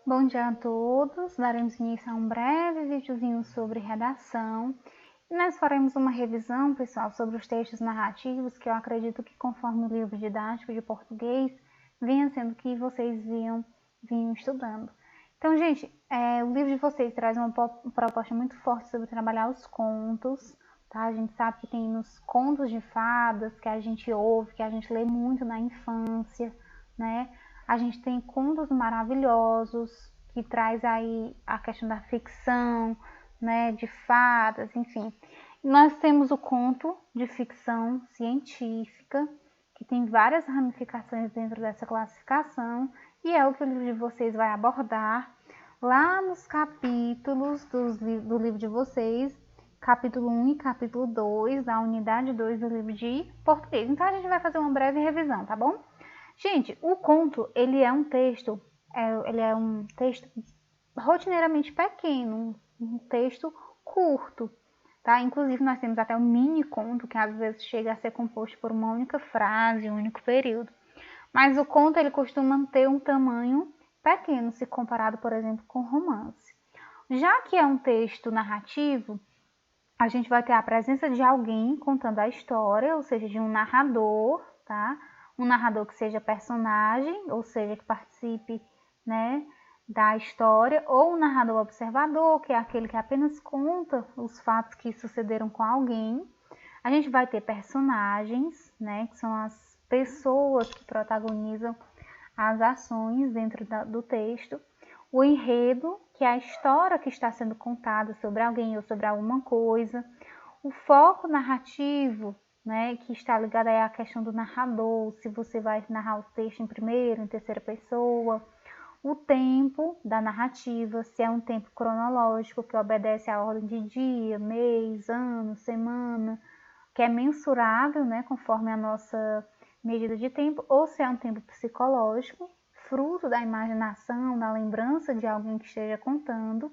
Bom dia a todos, daremos início a um breve videozinho sobre redação. E nós faremos uma revisão, pessoal, sobre os textos narrativos, que eu acredito que conforme o livro didático de português, venha sendo que vocês vinham estudando. Então, gente, o livro de vocês traz uma proposta muito forte sobre trabalhar os contos, tá? A gente sabe que tem nos contos de fadas, que a gente ouve, que a gente lê muito na infância, né? A gente tem contos maravilhosos, que traz aí a questão da ficção, né, de fadas, enfim. Nós temos o conto de ficção científica, que tem várias ramificações dentro dessa classificação, e é o que o livro de vocês vai abordar lá nos capítulos do livro de vocês, capítulo 1 e capítulo 2, da unidade 2 do livro de português. Então a gente vai fazer uma breve revisão, tá bom? Gente, o conto, ele é um texto rotineiramente pequeno, um texto curto, tá? Inclusive, nós temos até um mini conto, que às vezes chega a ser composto por uma única frase, um único período. Mas o conto, ele costuma ter um tamanho pequeno, se comparado, por exemplo, com romance. Já que é um texto narrativo, a gente vai ter a presença de alguém contando a história, ou seja, de um narrador, tá? Um narrador que seja personagem, ou seja, que participe, né, da história, ou um narrador observador, que é aquele que apenas conta os fatos que sucederam com alguém. A gente vai ter personagens, né, que são as pessoas que protagonizam as ações dentro do texto. O enredo, que é a história que está sendo contada sobre alguém ou sobre alguma coisa. O foco narrativo, né, que está ligado aí à questão do narrador, se você vai narrar o texto em primeira, em terceira pessoa. O tempo da narrativa, se é um tempo cronológico que obedece à ordem de dia, mês, ano, semana, que é mensurável, né, conforme a nossa medida de tempo, ou se é um tempo psicológico, fruto da imaginação, da lembrança de alguém que esteja contando.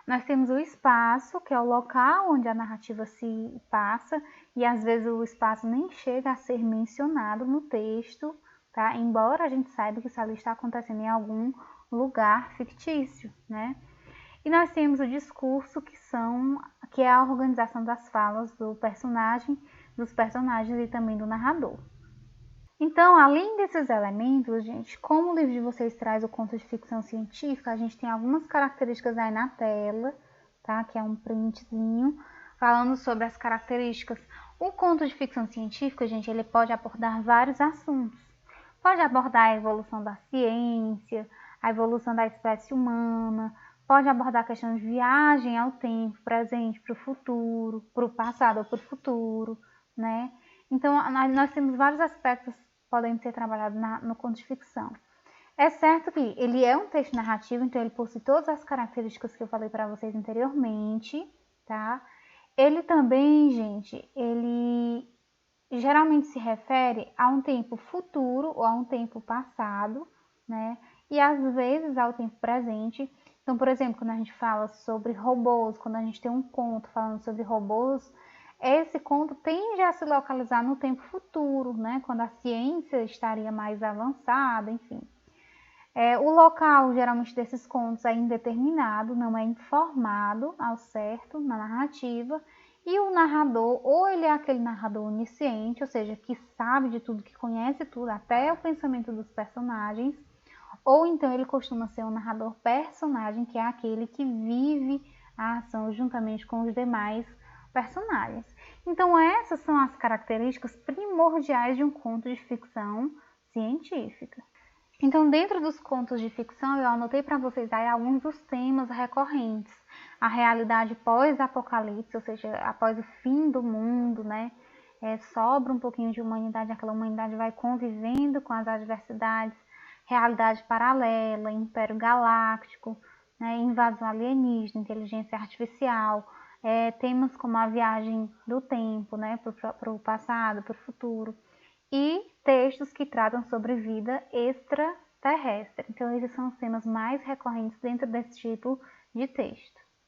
Nós temos o espaço, que é o local onde a narrativa se passa, e às vezes o espaço nem chega a ser mencionado no texto, tá? Embora a gente saiba que isso ali está acontecendo em algum lugar fictício, né? E nós temos o discurso, que é a organização das falas dos personagens e também do narrador. Então, além desses elementos, gente, como o livro de vocês traz o conto de ficção científica, a gente tem algumas características aí na tela, tá? Que é um printzinho falando sobre as características. O conto de ficção científica, gente, ele pode abordar vários assuntos. Pode abordar a evolução da ciência, a evolução da espécie humana, pode abordar a questão de viagem ao tempo, presente, para o futuro, para o passado ou para o futuro, né? Então, nós temos vários aspectos podem ser trabalhados no conto de ficção. É certo que ele é um texto narrativo, então ele possui todas as características que eu falei para vocês anteriormente, tá? Ele também, gente, ele geralmente se refere a um tempo futuro ou a um tempo passado, né? E às vezes ao tempo presente. Então, por exemplo, quando a gente fala sobre robôs, quando a gente tem um conto falando sobre robôs, esse conto tende a se localizar no tempo futuro, né? Quando a ciência estaria mais avançada, enfim. O local, geralmente, desses contos é indeterminado, não é informado ao certo na narrativa, e o narrador, ou ele é aquele narrador onisciente, ou seja, que sabe de tudo, que conhece tudo, até o pensamento dos personagens, ou então ele costuma ser um narrador personagem, que é aquele que vive a ação juntamente com os demais personagens. Então essas são as características primordiais de um conto de ficção científica. Então, dentro dos contos de ficção, eu anotei para vocês aí alguns dos temas recorrentes. A realidade pós-apocalipse, ou seja, após o fim do mundo, né? Sobra um pouquinho de humanidade, aquela humanidade vai convivendo com as adversidades, realidade paralela, império galáctico, né? Invasão alienígena, inteligência artificial, temas como a viagem do tempo, né? Para o passado, para o futuro, e textos que tratam sobre vida extraterrestre. Então, esses são os temas mais recorrentes dentro desse tipo de texto.